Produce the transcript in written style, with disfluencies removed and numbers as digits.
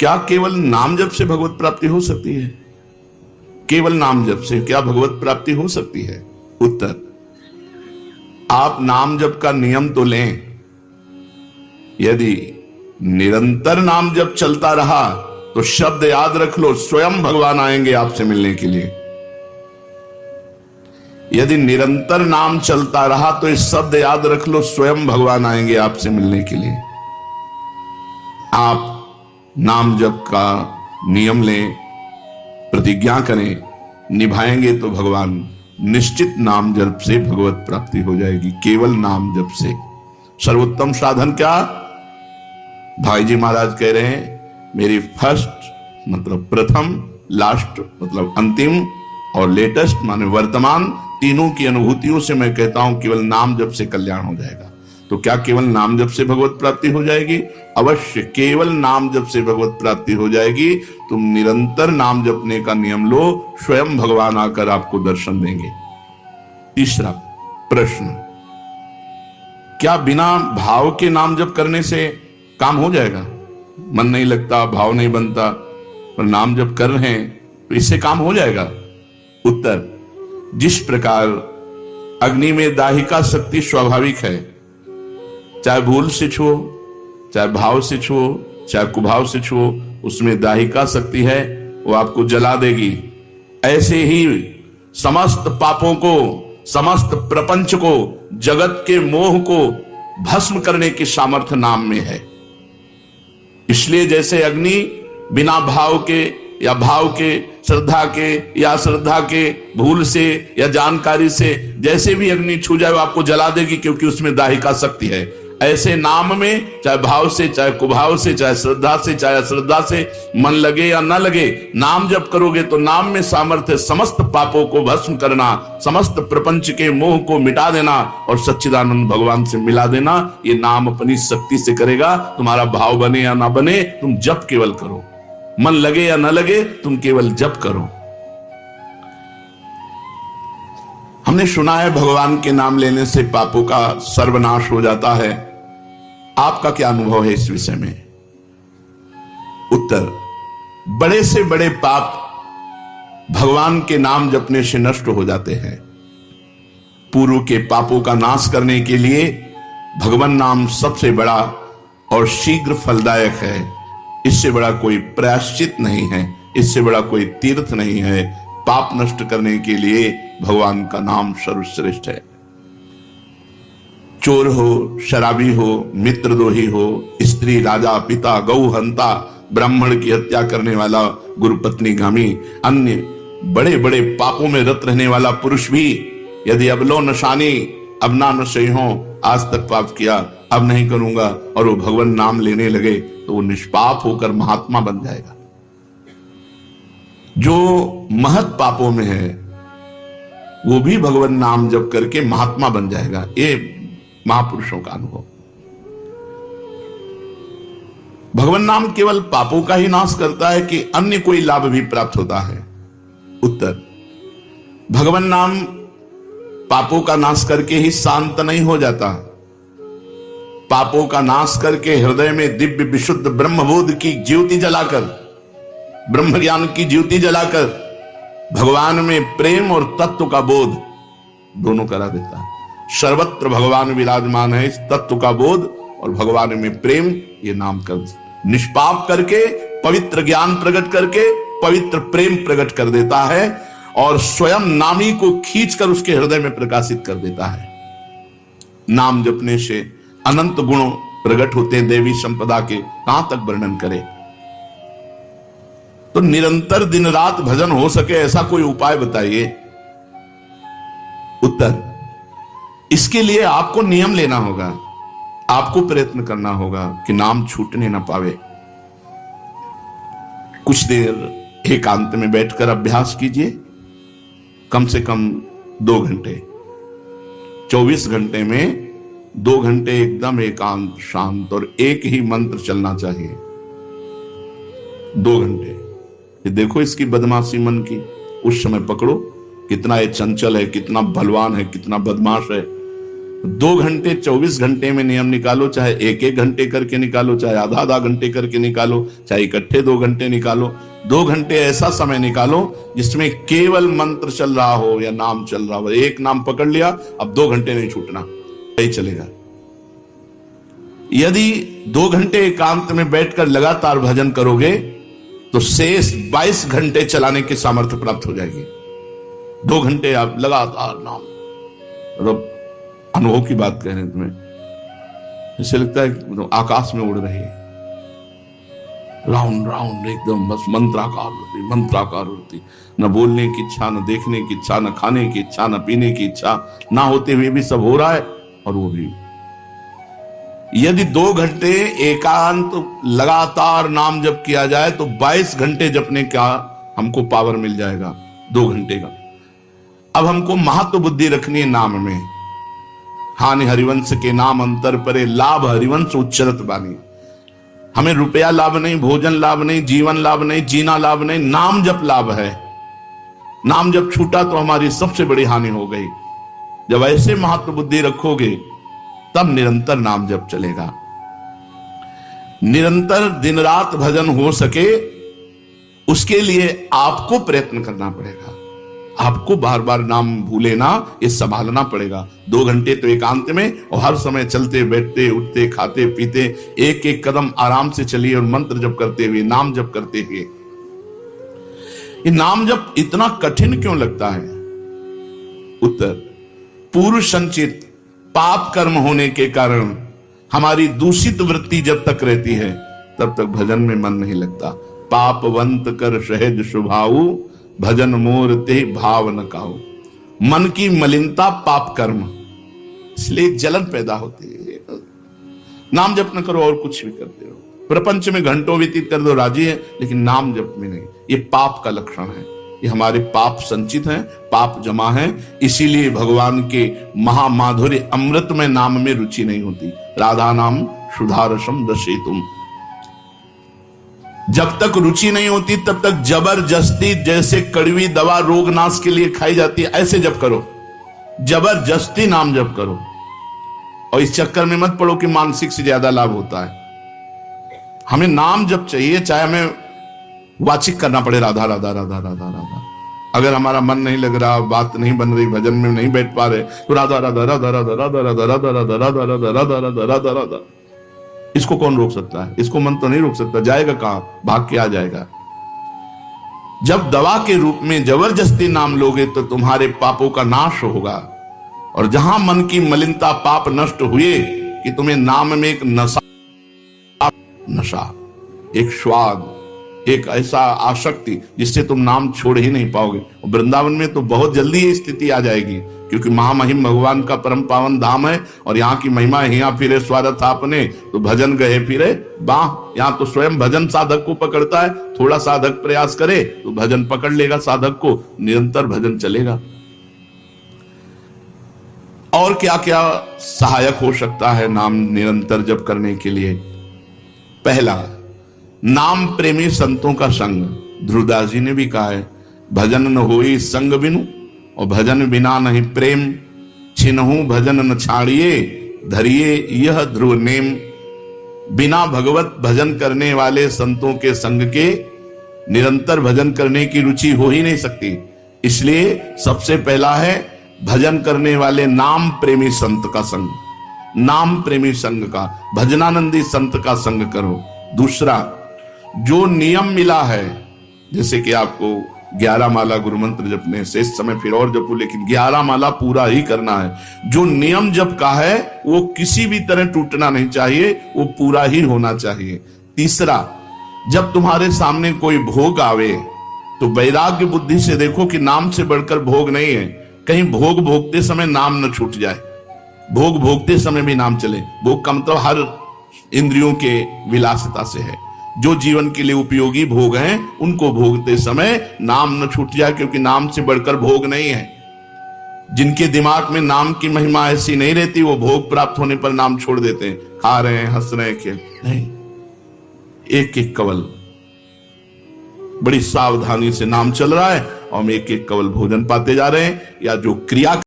क्या केवल नाम जप से भगवत प्राप्ति हो सकती है? केवल नाम जप से क्या भगवत प्राप्ति हो सकती है? उत्तर, आप नाम जप का नियम तो लें। यदि निरंतर नाम जप चलता रहा तो शब्द याद रख लो, स्वयं भगवान आएंगे आपसे मिलने के लिए। यदि निरंतर नाम चलता रहा तो इस शब्द याद रख लो, स्वयं भगवान आएंगे आपसे मिलने के लिए। आप नाम जप का नियम लें, प्रतिज्ञा करें, निभाएंगे तो भगवान निश्चित नाम जप से भगवत प्राप्ति हो जाएगी। केवल नाम जप से सर्वोत्तम साधन क्या? भाई जी महाराज कह रहे हैं, मेरी फर्स्ट मतलब प्रथम, लास्ट मतलब अंतिम, और लेटेस्ट माने वर्तमान, तीनों की अनुभूतियों से मैं कहता हूं केवल नाम जप से कल्याण हो जाएगा। तो क्या केवल नाम जप से भगवत प्राप्ति हो जाएगी? अवश्य केवल नाम जप से भगवत प्राप्ति हो जाएगी। तुम निरंतर नाम जपने का नियम लो, स्वयं भगवान आकर आपको दर्शन देंगे। तीसरा प्रश्न, क्या बिना भाव के नाम जप करने से काम हो जाएगा? मन नहीं लगता, भाव नहीं बनता, पर नाम जप कर रहे हैं तो इससे काम हो जाएगा? उत्तर, जिस प्रकार अग्नि में दाहिका शक्ति स्वाभाविक है, चाहे भूल से छुओ, चाहे भाव से छुओ, चाहे कुभाव से छुओ, उसमें दाहिका शक्ति है, वो आपको जला देगी। ऐसे ही समस्त पापों को, समस्त प्रपंच को, जगत के मोह को भस्म करने की सामर्थ्य नाम में है। इसलिए जैसे अग्नि बिना भाव के या भाव के, श्रद्धा के या श्रद्धा के, भूल से या जानकारी से, जैसे भी अग्नि छू जाए वो आपको जला देगी, क्योंकि उसमें दाहिका शक्ति है। ऐसे नाम में चाहे भाव से, चाहे कुभाव से, चाहे श्रद्धा से, चाहे अश्रद्धा से, मन लगे या न लगे, नाम जप करोगे तो नाम में सामर्थ्य समस्त पापों को भस्म करना, समस्त प्रपंच के मोह को मिटा देना और सच्चिदानंद भगवान से मिला देना। ये नाम अपनी शक्ति से करेगा। तुम्हारा भाव बने या ना बने, तुम जप केवल करो। मन लगे या न लगे, तुम केवल जप करो। हमने सुना है भगवान के नाम लेने से पापों का सर्वनाश हो जाता है। आपका क्या अनुभव है इस विषय में? उत्तर, बड़े से बड़े पाप भगवान के नाम जपने से नष्ट हो जाते हैं। पूर्व के पापों का नाश करने के लिए भगवान नाम सबसे बड़ा और शीघ्र फलदायक है। इससे बड़ा कोई प्रायश्चित नहीं है, इससे बड़ा कोई तीर्थ नहीं है। पाप नष्ट करने के लिए भगवान का नाम सर्वश्रेष्ठ है। चोर हो, शराबी हो, मित्रद्रोही हो, स्त्री, राजा, पिता, गौ हंता, ब्राह्मण की हत्या करने वाला, गुरुपत्नी गामी, अन्य बड़े बड़े पापों में रत रहने वाला पुरुष भी यदि अब लो नशानी, अब ना नशे हो, आज तक पाप किया, अब नहीं करूंगा, और वो भगवान नाम लेने लगे तो वो निष्पाप होकर महात्मा बन जाएगा। जो महत पापों में है वो भी भगवान नाम जप करके महात्मा बन जाएगा। ये महापुरुषों का अनुभव। भगवान नाम केवल पापों का ही नाश करता है कि अन्य कोई लाभ भी प्राप्त होता है? उत्तर, भगवान नाम पापों का नाश करके ही शांत नहीं हो जाता। पापों का नाश करके हृदय में दिव्य विशुद्ध ब्रह्मबोध की ज्योति जलाकर, ब्रह्म ज्ञान की ज्योति जलाकर भगवान में प्रेम और तत्व का बोध दोनों करा देता है। सर्वत्र भगवान विराजमान है, इस तत्व का बोध और भगवान में प्रेम, ये नाम कर निष्पाप करके पवित्र ज्ञान प्रकट करके पवित्र प्रेम प्रकट कर देता है और स्वयं नामी को खींचकर उसके हृदय में प्रकाशित कर देता है। नाम जपने से अनंत गुण प्रकट होते हैं देवी संपदा के, कहां तक वर्णन करें। तो निरंतर दिन रात भजन हो सके ऐसा कोई उपाय बताइए। उत्तर, इसके लिए आपको नियम लेना होगा, आपको प्रयत्न करना होगा कि नाम छूटने ना पावे। कुछ देर एकांत में बैठकर अभ्यास कीजिए, कम से कम 2 घंटे। 24 घंटे में 2 घंटे एकदम एकांत, शांत और एक ही मंत्र चलना चाहिए। 2 घंटे। ये देखो इसकी बदमाशी मन की, उस समय पकड़ो कितना ये चंचल है, कितना बलवान है, कितना बदमाश है। 2 घंटे 24 घंटे में नियम निकालो, चाहे 1-1 घंटे करके निकालो, चाहे आधा-आधा घंटे करके निकालो, चाहे इकट्ठे 2 घंटे निकालो। 2 घंटे ऐसा समय निकालो जिसमें केवल मंत्र चल रहा हो या नाम चल रहा हो। एक नाम पकड़ लिया, अब 2 घंटे नहीं छूटना, यही चलेगा। यदि 2 घंटे एकांत में बैठकर लगातार भजन करोगे तो शेष 22 घंटे चलाने की सामर्थ्य प्राप्त हो जाएगी। 2 घंटे आप लगातार नाम, मतलब अनुभव की बात कह रहे हैं तुम्हें, ऐसे लगता है कि आकाश में उड़ रही है, राउंड राउंड एकदम, बस मंत्राकार होती, न बोलने की इच्छा, न देखने की इच्छा, न खाने की इच्छा, न पीने की इच्छा, ना होते हुए भी सब हो रहा है। और वो भी यदि 2 घंटे एकांत लगातार नाम जप किया जाए तो 22 घंटे जपने का हमको पावर मिल जाएगा, 2 घंटे का। अब हमको महत्व बुद्धि रखनी है नाम में। हानि हरिवंश के नाम अंतर परे, लाभ हरिवंश उच्चरत बानी। हमें रुपया लाभ नहीं, भोजन लाभ नहीं, जीवन लाभ नहीं, जीना लाभ नहीं, नाम जप लाभ है। नाम जब छूटा तो हमारी सबसे बड़ी हानि हो गई। जब ऐसे महत्व बुद्धि रखोगे तब निरंतर नाम जप चलेगा। निरंतर दिन रात भजन हो सके उसके लिए आपको प्रयत्न करना पड़ेगा। आपको बार बार नाम भूले ना, ये संभालना पड़ेगा। 2 घंटे तो एकांत में, और हर समय चलते बैठते उठते खाते पीते एक एक कदम आराम से चलिए और मंत्र जप करते हुए, नाम जप करते हुए। ये नाम जप इतना कठिन क्यों लगता है? उत्तर, पूर्व संचित पाप कर्म होने के कारण हमारी दूषित वृत्ति जब तक रहती है तब तक भजन में मन नहीं लगता। पापवंत कर सहज स्वभाव, भजन मोर ते भाव न काऊ। मन की मलिनता पाप कर्म, इसलिए जलन पैदा होती है। नाम जप न करो और कुछ भी करते हो, प्रपंच में घंटों व्यतीत कर दो, राजी है, लेकिन नाम जप में नहीं। ये पाप का लक्षण है। ये हमारे पाप संचित हैं, पाप जमा है। इसीलिए भगवान के महामाधुर्य अमृत में नाम में रुचि नहीं होती। राधा नाम सुधारसम दशेतुम। जब तक रुचि नहीं होती तब तक जबरदस्ती, जैसे कड़वी दवा रोग नाश के लिए खाई जाती है, ऐसे जप करो, जबरदस्ती नाम जप करो। और इस चक्कर में मत पड़ो कि मानसिक से ज्यादा लाभ होता है। हमें नाम जप चाहिए, चाहे हमें वाचिक करना पड़े राधा राधा राधा राधा राधा। अगर हमारा मन नहीं लग रहा, बात नहीं बन रही, भजन में नहीं बैठ पा रहे, तो राधा राधा राधा राधा राधा राधा राधा राधा राधा राधा राधा राधा राधा राधा। इसको कौन रोक सकता है? इसको मन तो नहीं रोक सकता। जाएगा कहां? भाग के आ जाएगा। जब दवा के रूप में जबरदस्ती नाम लोगे तो तुम्हारे पापों का नाश होगा। और जहां मन की मलिनता पाप नष्ट हुए कि तुम्हें नाम में एक नशा, एक स्वाद, एक ऐसा आसक्ति जिससे तुम नाम छोड़ ही नहीं पाओगे। वृंदावन में तो बहुत जल्दी ये स्थिति आ जाएगी, क्योंकि महामहिम भगवान का परम पावन धाम है और यहाँ की महिमा हिया फिरे स्वार्थ आपने, तो भजन गए फिरे बाह। यहाँ तो स्वयं भजन साधक को पकड़ता है। थोड़ा साधक प्रयास करे तो भजन पकड़ लेगा साधक को, निरंतर भजन चलेगा। और क्या क्या सहायक हो सकता है नाम निरंतर जप करने के लिए? पहला, नाम प्रेमी संतों का संग। ध्रुवदास जी ने भी कहा है, भजन न होई संग बिनु, और भजन बिना नहीं प्रेम। छिनहु भजन न छाड़िए, धरिए यह ध्रुव नेम। बिना भगवत भजन करने वाले संतों के संग के निरंतर भजन करने की रुचि हो ही नहीं सकती। इसलिए सबसे पहला है भजन करने वाले नाम प्रेमी संत का संग, नाम प्रेमी संग का, भजनानंदी संत का संग करो। दूसरा, जो नियम मिला है, जैसे कि आपको 11 माला गुरु मंत्र जपने से, इस समय फिर और जपो, लेकिन 11 माला पूरा ही करना है। जो नियम जप का है वो किसी भी तरह टूटना नहीं चाहिए, वो पूरा ही होना चाहिए। तीसरा, जब तुम्हारे सामने कोई भोग आवे तो वैराग्य बुद्धि से देखो कि नाम से बढ़कर भोग नहीं है। कहीं भोग भोगते समय नाम न छूट जाए, भोग भोगते समय भी नाम चले। भोग का मतलब हर इंद्रियों के विलासिता से है। जो जीवन के लिए उपयोगी भोग हैं उनको भोगते समय नाम न छूट जाए, क्योंकि नाम से बढ़कर भोग नहीं है। जिनके दिमाग में नाम की महिमा ऐसी नहीं रहती, वो भोग प्राप्त होने पर नाम छोड़ देते हैं। खा रहे हैं, हंस रहे हैं, खेल नहीं, एक एक कवल बड़ी सावधानी से नाम चल रहा है और हम एक एक कवल भोजन पाते जा रहे हैं। या जो क्रिया